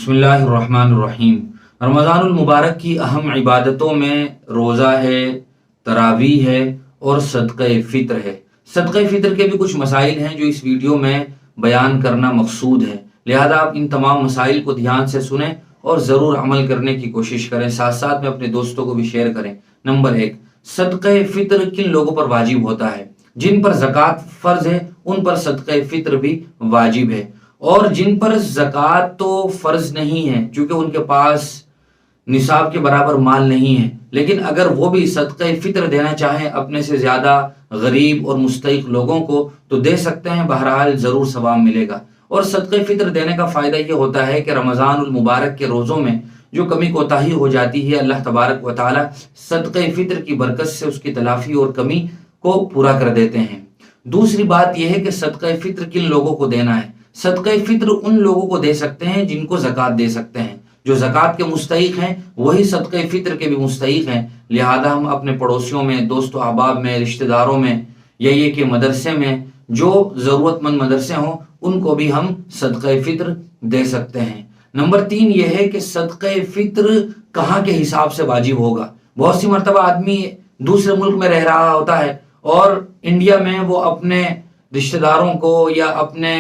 बिस्मिल्लाहिर्रहमानिर्रहीम। रमज़ानुल मुबारक की अहम इबादतों में रोज़ा है, तरावीह है और सदक़े फ़ित्र है। सदक़े फ़ित्र के भी कुछ मसाइल हैं जो इस वीडियो में बयान करना मकसूद है, लिहाजा आप इन तमाम मसाइल को ध्यान से सुनें और ज़रूर अमल करने की कोशिश करें, साथ साथ में अपने दोस्तों को भी शेयर करें। नंबर 1, सदक़े फ़ित्र किन लोगों पर वाजिब होता है? जिन पर ज़कात फ़र्ज़ है उन पर सदक़े फ़ित्र भी वाजिब है, और जिन पर ज़कात तो फ़र्ज़ नहीं है क्योंकि उनके पास निसाब के बराबर माल नहीं है, लेकिन अगर वो भी सदक़े फ़ित्र देना चाहें अपने से ज़्यादा गरीब और मुस्तहिक़ लोगों को तो दे सकते हैं, बहरहाल ज़रूर सवाब मिलेगा। और सदक़े फ़ित्र देने का फ़ायदा ये होता है कि रमज़ानुल मुबारक के रोज़ों में जो कमी कोताही हो जाती है, अल्लाह तबारक व तआला सदक़े फ़ित्र की बरकत से उसकी तलाफ़ी और कमी को पूरा कर देते हैं। दूसरी बात यह है कि सदक़े फ़ित्र किन लोगों को देना है? सदक़े फ़ित्र उन लोगों को दे सकते हैं जिनको ज़कात दे सकते हैं। जो ज़कात के मुस्तहिक़ हैं वही सदक़े फ़ित्र के भी मुस्तहिक़ हैं, लिहाजा हम अपने पड़ोसियों में, दोस्तों अहबाब में, रिश्तेदारों में या ये कि मदरसे में जो ज़रूरतमंद मदरसे हों उनको भी हम सदक़े फ़ित्र दे सकते हैं। नंबर 3 यह है कि सदक़े फ़ित्र कहाँ के हिसाब से वाजिब होगा? बहुत सी मरतबा आदमी दूसरे मुल्क में रह रहा होता है और इंडिया में वो अपने रिश्तेदारों को या अपने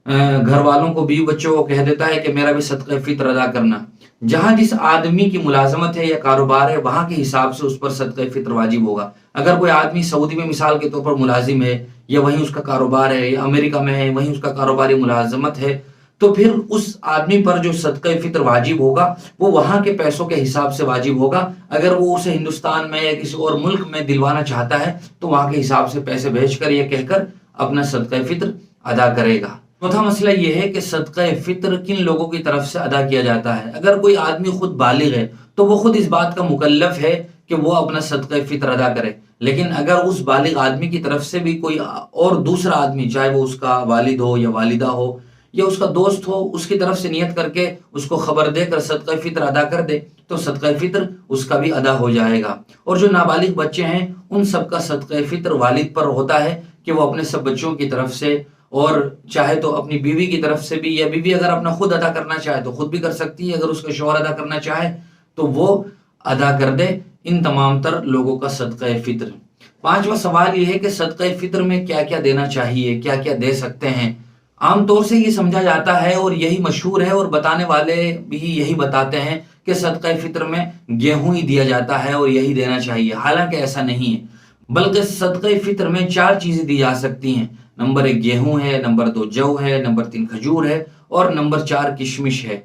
घर वालों को, बीवी बच्चों को कह देता है कि मेरा भी सदक़े फ़ित्र अदा करना। जहाँ जिस आदमी की मुलाजमत है या कारोबार है वहाँ के हिसाब से उस पर सदक़े फ़ित्र वाजिब होगा। अगर कोई आदमी सऊदी में मिसाल के तौर पर मुलाजिम है या वहीं उसका कारोबार है, या अमेरिका में है वहीं उसका कारोबारी मुलाजमत है, तो फिर उस आदमी पर जो सदक़े फ़ित्र वाजिब होगा वो वहाँ के पैसों के हिसाब से वाजिब होगा। अगर वो उसे हिंदुस्तान में या किसी और मुल्क में दिलवाना चाहता है तो वहाँ के हिसाब से पैसे भेजकर या कहकर अपना सदक़े फ़ित्र अदा करेगा। चौथा मसला यह है कि सदक़े फ़ित्र किन लोगों की तरफ से अदा किया जाता है? अगर कोई आदमी खुद बालिग है तो वो खुद इस बात का मुकल्लफ है कि वो अपना सदक़े फ़ित्र अदा करे, लेकिन अगर उस बालिग आदमी की तरफ से भी कोई और दूसरा आदमी, चाहे वो उसका वालिद हो या वालिदा हो या उसका दोस्त हो, उसकी तरफ से नियत करके उसको खबर देकर सदक़े फ़ित्र अदा कर दे तो सदक़े फ़ित्र उसका भी अदा हो जाएगा। और जो नाबालिग बच्चे हैं उन सब का सदक़े फ़ित्र वालिद पर होता है कि वो अपने सब बच्चों की तरफ से, और चाहे तो अपनी बीवी की तरफ से भी, या बीवी अगर अपना खुद अदा करना चाहे तो खुद भी कर सकती है, अगर उसका शौहर अदा करना चाहे तो वो अदा कर दे। इन तमाम तर लोगों का सदक़े फ़ित्र। पांचवा सवाल यह है कि सदक़े फ़ित्र में क्या क्या देना चाहिए, क्या क्या दे सकते हैं? आमतौर से ये समझा जाता है और यही मशहूर है और बताने वाले भी यही बताते हैं कि सदक़े फ़ित्र में गेहूं ही दिया जाता है और यही देना चाहिए। हालांकि ऐसा नहीं है, बल्कि सदक़े फ़ित्र में 4 चीज़ें दी जा सकती हैं। नंबर 1 गेहूं है, नंबर 2 जौ है, नंबर 3 खजूर है और नंबर 4 किशमिश है।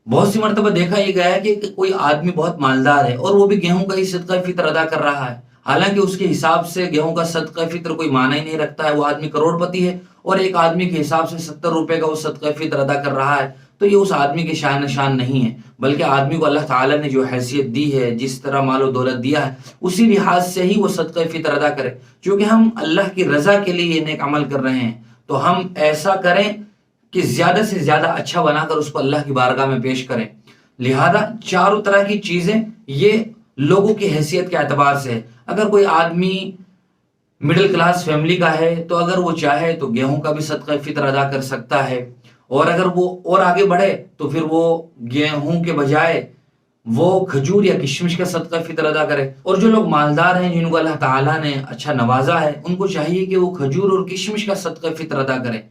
बहुत सी मरतबा देखा ये गया है कि कोई आदमी बहुत मालदार है और वो भी गेहूं का ही सदक़े फ़ित्र अदा कर रहा है, हालांकि उसके हिसाब से गेहूं का सदक़े फ़ित्र कोई माना ही नहीं रखता है। वो आदमी करोड़पति है और एक आदमी के हिसाब से 70 रुपए का वो सदक़े फ़ित्र अदा कर रहा है, तो ये उस आदमी के शान निशान नहीं है, बल्कि आदमी को अल्लाह ताला ने जो हैसियत दी है, जिस तरह मालो दौलत दिया है, उसी लिहाज से ही वो सदक़े फ़ित्र अदा करे। क्योंकि हम अल्लाह की रज़ा के लिए ये नेक अमल कर रहे हैं तो हम ऐसा करें कि ज़्यादा से ज़्यादा अच्छा बनाकर उसको अल्लाह की बारगाह में पेश करें। लिहाजा चारों तरह की चीज़ें ये लोगों की हैसियत के एतबार से है। अगर कोई आदमी मिडिल क्लास फैमिली का है तो अगर वो चाहे तो गेहूं का भी सदक़े फ़ित्र अदा कर सकता है, और अगर वो और आगे बढ़े तो फिर वो गेहूं के बजाय वो खजूर या किशमिश का सदक़े फ़ित्र अदा करे। और जो लोग मालदार हैं, जिनको अल्लाह ताला ने अच्छा नवाजा है, उनको चाहिए कि वो खजूर और किशमिश का सदक़े फ़ित्र अदा करें।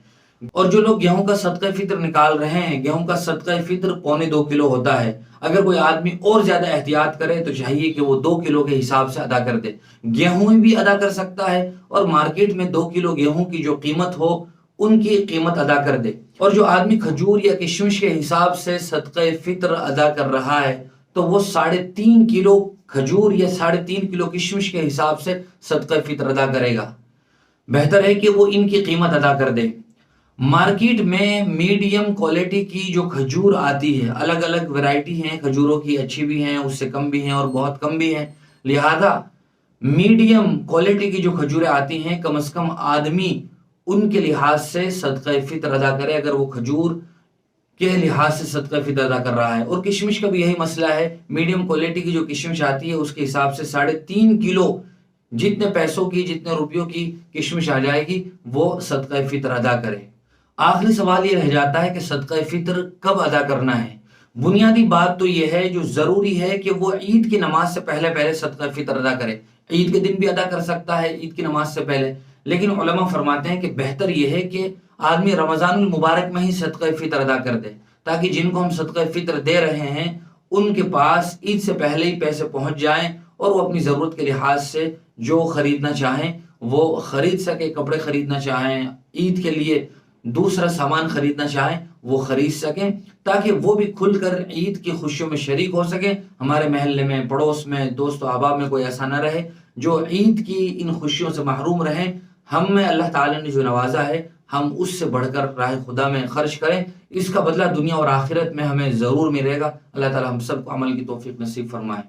और जो लोग गेहूं का सदक़े फ़ित्र निकाल रहे हैं, गेहूं का सदक़े फ़ित्र 1.25 किलो होता है। अगर कोई आदमी और ज्यादा एहतियात करे तो चाहिए कि वो 2 किलो के हिसाब से अदा कर दे। गेहूं भी अदा कर सकता है और मार्केट में 2 किलो गेहूं की जो कीमत हो उनकी कीमत अदा कर दे। और जो आदमी खजूर या किशमिश के हिसाब से सदक़े फ़ित्र अदा कर रहा है तो वो 3.5 किलो खजूर या 3.5 किलो किशमिश के हिसाब से सदक़े फ़ित्र अदा करेगा। बेहतर है कि वो इनकी कीमत अदा कर दे। मार्केट में मीडियम क्वालिटी की जो खजूर आती है, अलग अलग वैरायटी हैं खजूरों की, अच्छी भी हैं, उससे कम भी हैं और बहुत कम भी हैं। लिहाजा मीडियम क्वालिटी की जो खजूरें आती हैं, कम से कम आदमी उनके लिहाज से सदक़े फ़ित्र अदा करे अगर वो खजूर के लिहाज से सदक़े फ़ित्र अदा कर रहा है। और किशमिश का भी यही मसला है, मीडियम क्वालिटी की जो किशमिश आती है उसके हिसाब से 3.5 किलो जितने पैसों की, जितने रुपयों की किशमिश आ जाएगी वो सदक़े फ़ित्र अदा करे। आखिरी सवाल ये रह जाता है कि सदक़े फ़ित्र कब अदा करना है? بنیادی بات تو یہ ہے جو ضروری ہے کہ وہ عید کی نماز سے پہلے پہلے صدقہ فطر ادا کرے. عید کے دن بھی ادا کر سکتا ہے عید کی نماز سے پہلے، لیکن علماء فرماتے ہیں کہ بہتر یہ ہے کہ آدمی رمضان المبارک میں ہی صدقہ فطر ادا کر دے، تاکہ جن کو ہم صدقہ فطر دے رہے ہیں ان کے پاس عید سے پہلے ہی پیسے پہنچ جائیں اور وہ اپنی ضرورت کے لحاظ سے جو خریدنا چاہیں وہ خرید سکے. کپڑے خریدنا چاہیں، عید کے لیے دوسرا سامان خریدنا چاہیں وہ خرید سکیں، تاکہ وہ بھی کھل کر عید کی خوشیوں میں شریک ہو سکیں. ہمارے محلے میں، پڑوس میں، دوست و احباب میں کوئی ایسا نہ رہے جو عید کی ان خوشیوں سے محروم رہیں. ہم میں اللہ تعالی نے جو نوازا ہے ہم اس سے بڑھ کر راہ خدا میں خرچ کریں، اس کا بدلہ دنیا اور آخرت میں ہمیں ضرور ملے گا. اللہ تعالی ہم سب کو عمل کی توفیق نصیب فرمائے.